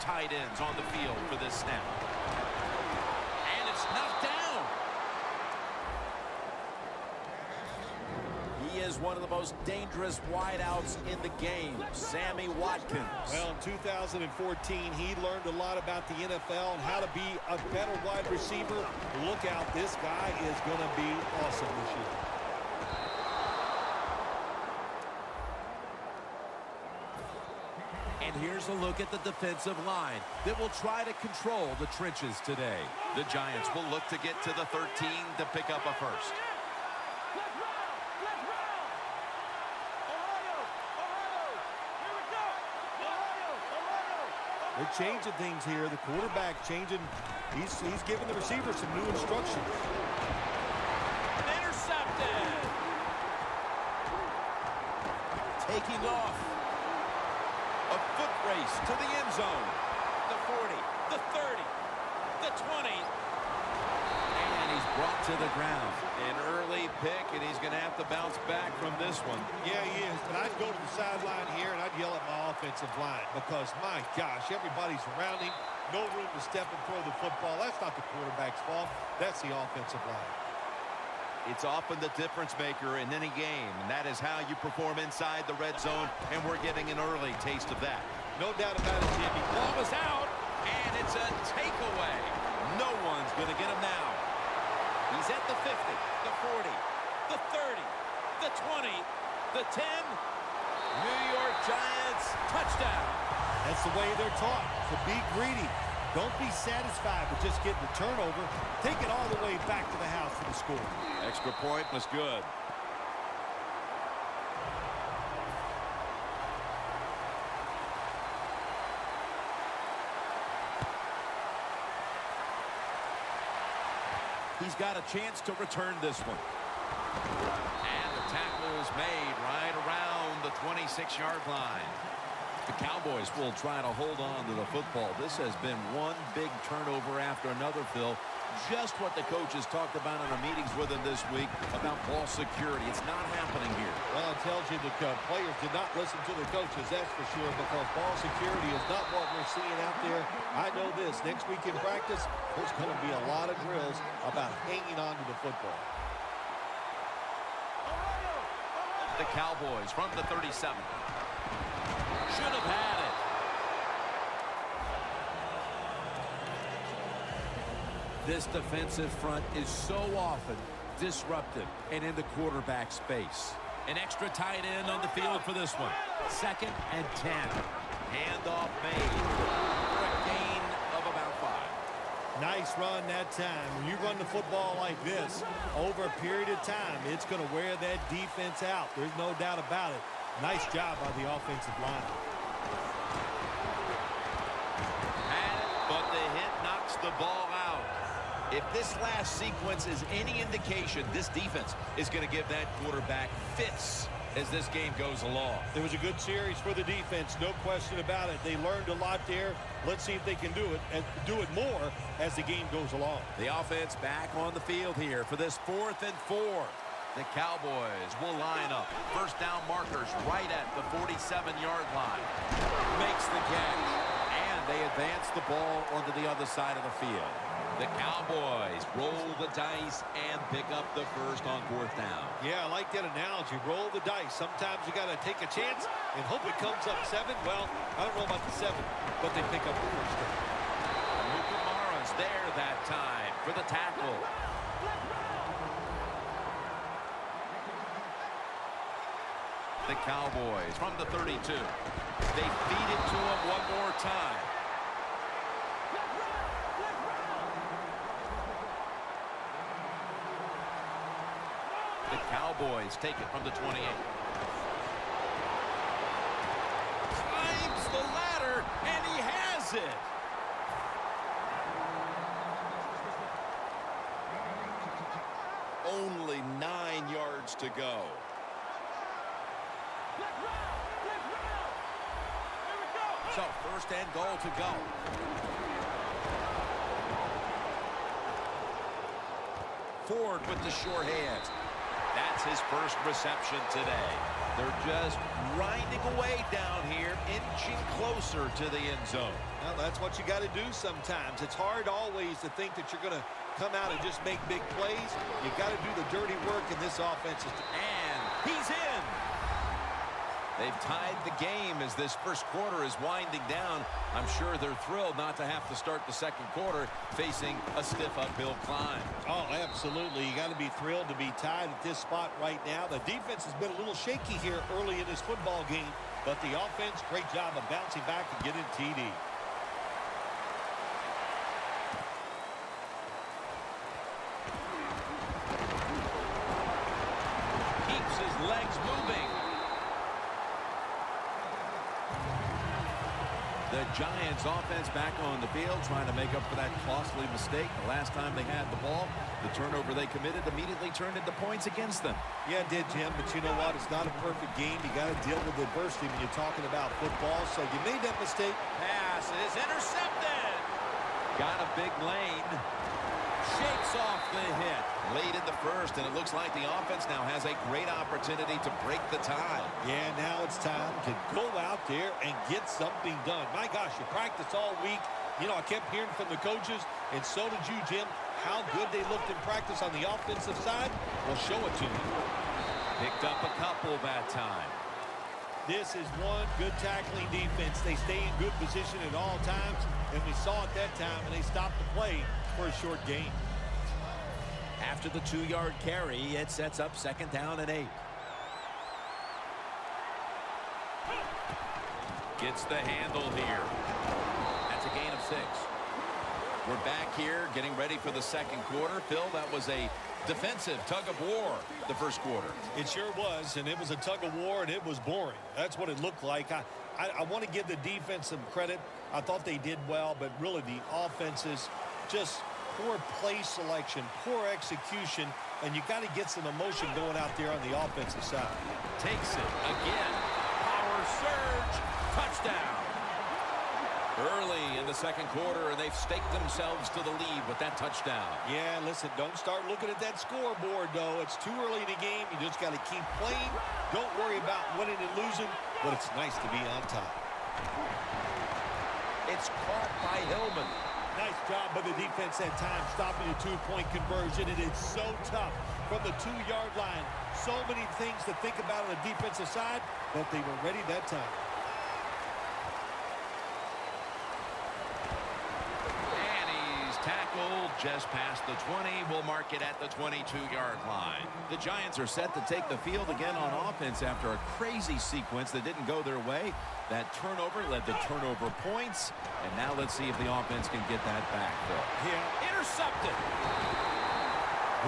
tight ends on the field for this snap. And it's knocked down. He is one of the most dangerous wideouts in the game, Sammy Watkins. Well, in 2014, he learned a lot about the NFL and how to be a better wide receiver. Look out, this guy is going to be awesome this year. And here's a look at the defensive line that will try to control the trenches today. The Giants will look to get to the 13 to pick up a first. They're changing things here. The quarterback changing. He's giving the receiver some new instructions. Intercepted. Taking off. A foot race to the end zone. The 40, the 30, the 20. And he's brought to the ground. An early pick, and he's going to have to bounce back from this one. Yeah, he is. But I'd go to the sideline here, and I'd yell at my offensive line because, my gosh, everybody's around him. No room to step and throw the football. That's not the quarterback's fault. That's the offensive line. It's often the difference maker in any game, and that is how you perform inside the red zone, and we're getting an early taste of that. No doubt about it, Jimmy. Ball is out, and it's a takeaway. No one's going to get him now. He's at the 50, the 40, the 30, the 20, the 10. New York Giants, touchdown. That's the way they're taught, to be greedy. Don't be satisfied with just getting the turnover. Take it all the way back to the house for the score. Extra point was good. He's got a chance to return this one. And the tackle is made right around the 26-yard line. The Cowboys will try to hold on to the football. This has been one big turnover after another, Phil. Just what the coaches talked about in our meetings with him this week about ball security. It's not happening here. Well, it tells you the players did not listen to the coaches, that's for sure, because ball security is not what we're seeing out there. I know this. Next week in practice, there's going to be a lot of drills about hanging on to the football. The Cowboys from the 37. Should have had it. This defensive front is so often disruptive and in the quarterback space. An extra tight end on the field for this one. 2nd and 10. Handoff made for a gain of about 5. Nice run that time. When you run the football like this, over a period of time, it's going to wear that defense out. There's no doubt about it. Nice job by the offensive line. But the hit knocks the ball out. If this last sequence is any indication, this defense is going to give that quarterback fits as this game goes along. It was a good series for the defense, no question about it. They learned a lot there. Let's see if they can do it and do it more as the game goes along. The offense back on the field here for this 4th and 4. The Cowboys will line up. First down markers right at the 47-yard line. Makes the catch. And they advance the ball onto the other side of the field. The Cowboys roll the dice and pick up the first on 4th down. Yeah, I like that analogy. Roll the dice. Sometimes you got to take a chance and hope it comes up 7. Well, I don't know about the 7, but they pick up the first down. Kamara's there that time for the tackle. The Cowboys from the 32. They feed it to him one more time. The Cowboys take it from the 28. Climbs the ladder, and he has it. Only 9 yards to go. So, first and goal to go. Ford with the sure hands. That's his first reception today. They're just grinding away down here, inching closer to the end zone. Well, that's what you got to do sometimes. It's hard always to think that you're going to come out and just make big plays. You got to do the dirty work in this offense. And he's in. They've tied the game as this first quarter is winding down. I'm sure they're thrilled not to have to start the second quarter facing a stiff uphill climb. Oh, absolutely. You got to be thrilled to be tied at this spot right now. The defense has been a little shaky here early in this football game, but the offense, great job of bouncing back and getting TD. Keeps his legs moving. The Giants offense back on the field trying to make up for that costly mistake. The last time they had the ball, the turnover they committed immediately turned into points against them. Yeah, it did, Jim, but you know what? It's not a perfect game. You got to deal with adversity when you're talking about football. So you made that mistake. Pass is intercepted. Got a big lane. Shakes off the hit late in the first, and it looks like the offense now has a great opportunity to break the tie. Yeah, now it's time to go out there and get something done. My gosh, you practiced all week. You know, I kept hearing from the coaches, and so did you, Jim, how good they looked in practice on the offensive side. Well, show it to me. Picked up a couple that time. This is one good tackling defense. They stay in good position at all times, and we saw it that time, and they stopped the play for a short gain. After the 2-yard carry, it sets up 2nd down and 8. Gets the handle here. That's a gain of 6. We're back here getting ready for the second quarter. Phil, that was a defensive tug-of-war the first quarter. It sure was, and it was a tug-of-war, and it was boring. That's what it looked like. I want to give the defense some credit. I thought they did well, but really the offenses just poor play selection, poor execution, and you got to get some emotion going out there on the offensive side. Takes it again. Power surge. Touchdown. Early in the second quarter, and they've staked themselves to the lead with that touchdown. Yeah, listen, don't start looking at that scoreboard, though. It's too early in the game. You just got to keep playing. Don't worry about winning and losing, but it's nice to be on top. It's caught by Hillman. Nice job by the defense at times, stopping a 2-point conversion. It is so tough from the 2-yard line. So many things to think about on the defensive side, but they were ready that time. And he's tackled just past the 20. We'll mark it at the 22-yard line. The Giants are set to take the field again on offense after a crazy sequence that didn't go their way. That turnover led to turnover points. And now let's see if the offense can get that back, Phil. Yeah. Intercepted.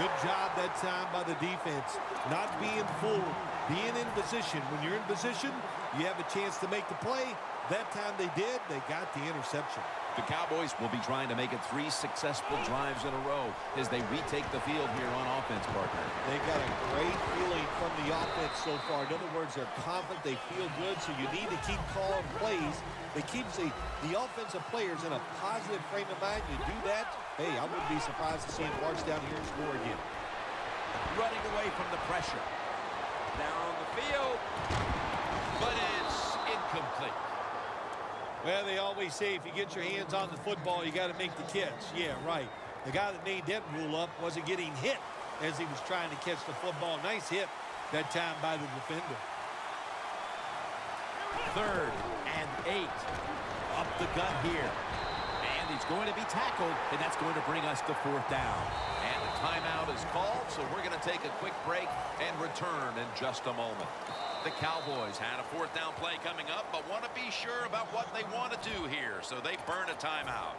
Good job that time by the defense. Not being fooled. Being in position. When you're in position, you have a chance to make the play. That time they did. They got the interception. The Cowboys will be trying to make it 3 successful drives in a row as they retake the field here on offense, partner. They've got a great feeling from the offense so far. In other words, they're confident, they feel good, so you need to keep calling plays. It keeps the offensive players in a positive frame of mind. You do that, hey, I wouldn't be surprised to see them march down here and score again. Running away from the pressure. Down the field, but it's incomplete. Well, they always say if you get your hands on the football, you got to make the catch. Yeah, right. The guy that made that rule up wasn't getting hit as he was trying to catch the football. Nice hit that time by the defender. 3rd and 8. Up the gut here. And he's going to be tackled, and that's going to bring us to 4th down. And the timeout is called, so we're going to take a quick break and return in just a moment. The Cowboys had a 4th down play coming up, but want to be sure about what they want to do here, so they burn a timeout.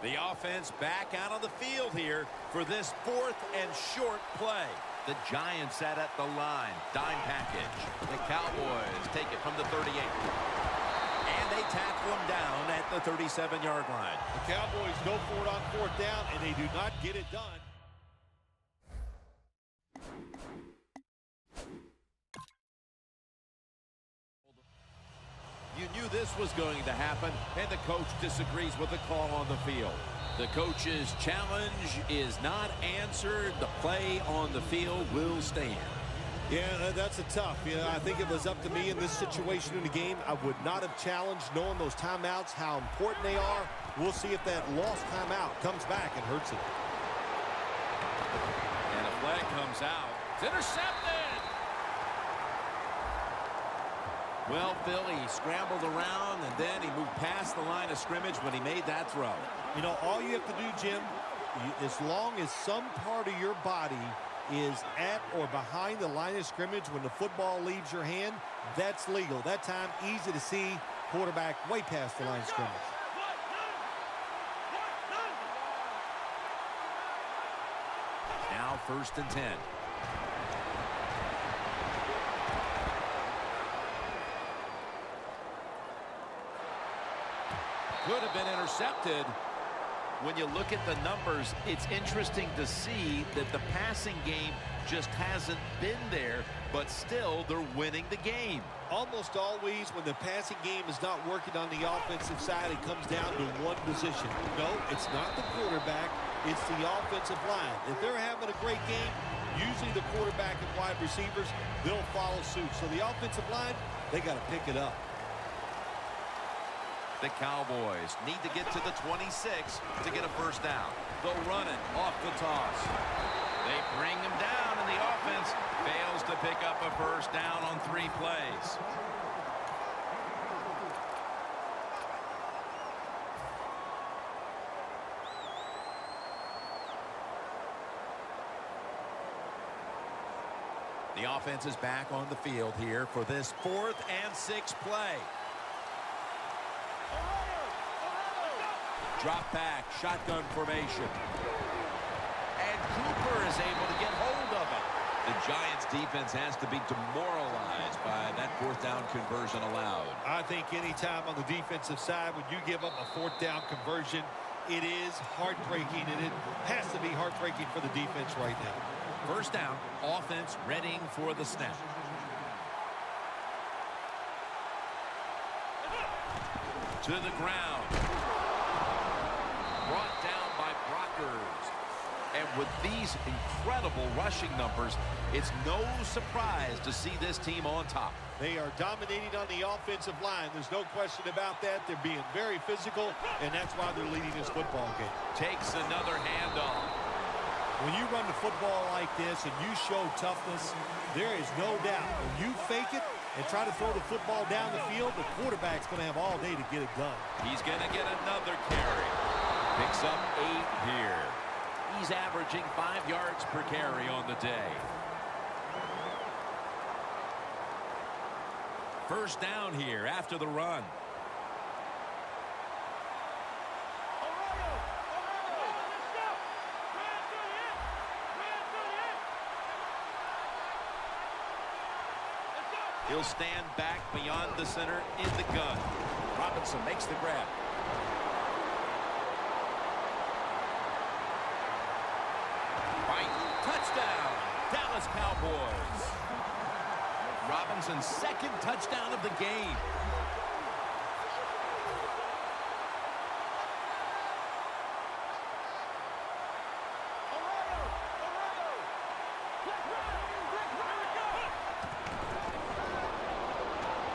The offense back out on the field here for this 4th and short play. The Giants sat at the line. Dime package. The Cowboys take it from the 38. And they tackle him down at the 37-yard line. The Cowboys go for it on 4th down, and they do not get it done. You knew this was going to happen, and the coach disagrees with the call on the field. The coach's challenge is not answered. The play on the field will stand. Yeah, that's a tough. I think it was up to me in this situation in the game. I would not have challenged, knowing those timeouts, how important they are. We'll see if that lost timeout comes back and hurts it. And a flag comes out. It's intercepted. Well, Phil, he scrambled around, and then he moved past the line of scrimmage when he made that throw. All you have to do, Jim, as long as some part of your body is at or behind the line of scrimmage when the football leaves your hand, that's legal. That time, easy to see, quarterback way past the line of scrimmage. Now 1st and 10. Could have been intercepted. When you look at the numbers, it's interesting to see that the passing game just hasn't been there, but still they're winning the game. Almost always when the passing game is not working on the offensive side, it comes down to one position. No, it's not the quarterback, it's the offensive line. If they're having a great game, usually the quarterback and wide receivers, they'll follow suit. So the offensive line, they got to pick it up. The Cowboys need to get to the 26 to get a first down. They'll run it off the toss. They bring him down, and the offense fails to pick up a first down on 3 plays. The offense is back on the field here for this 4th and 6 play. Drop back, shotgun formation. And Cooper is able to get hold of it. The Giants defense has to be demoralized by that 4th down conversion allowed. I think anytime on the defensive side when you give up a 4th down conversion, it is heartbreaking, and it has to be heartbreaking for the defense right now. 1st down, offense readying for the snap. To the ground. Brought down by Brockers. And with these incredible rushing numbers, it's no surprise to see this team on top. They are dominating on the offensive line. There's no question about that. They're being very physical, and that's why they're leading this football game. Takes another handoff. When you run the football like this and you show toughness, there is no doubt. When you fake it and try to throw the football down the field, the quarterback's going to have all day to get it done. He's going to get another carry. Picks up 8 here. He's averaging 5 yards per carry on the day. 1st down here after the run. He'll stand back beyond the center in the gun. Robinson makes the grab. Touchdown, Dallas Cowboys. Robinson's 2nd touchdown of the game.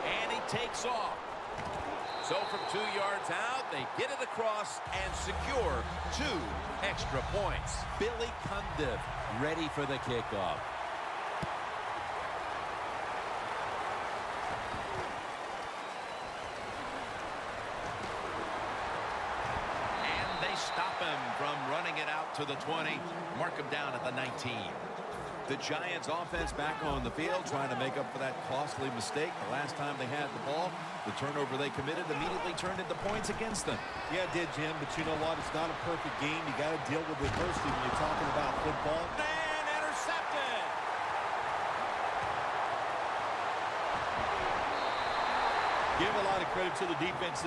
And he takes off. So from 2 yards out, they get it across and secure 2 extra points. Billy Cundiff ready for the kickoff. And they stop him from running it out to the 20. Mark him down at the 19. The Giants offense back on the field trying to make up for that costly mistake. The last time they had the ball, the turnover they committed immediately turned into points against them. Yeah, it did, Jim, but you know what? It's not a perfect game. You got to deal with adversity when you're talking about football. And intercepted. Give a lot of credit to the defense.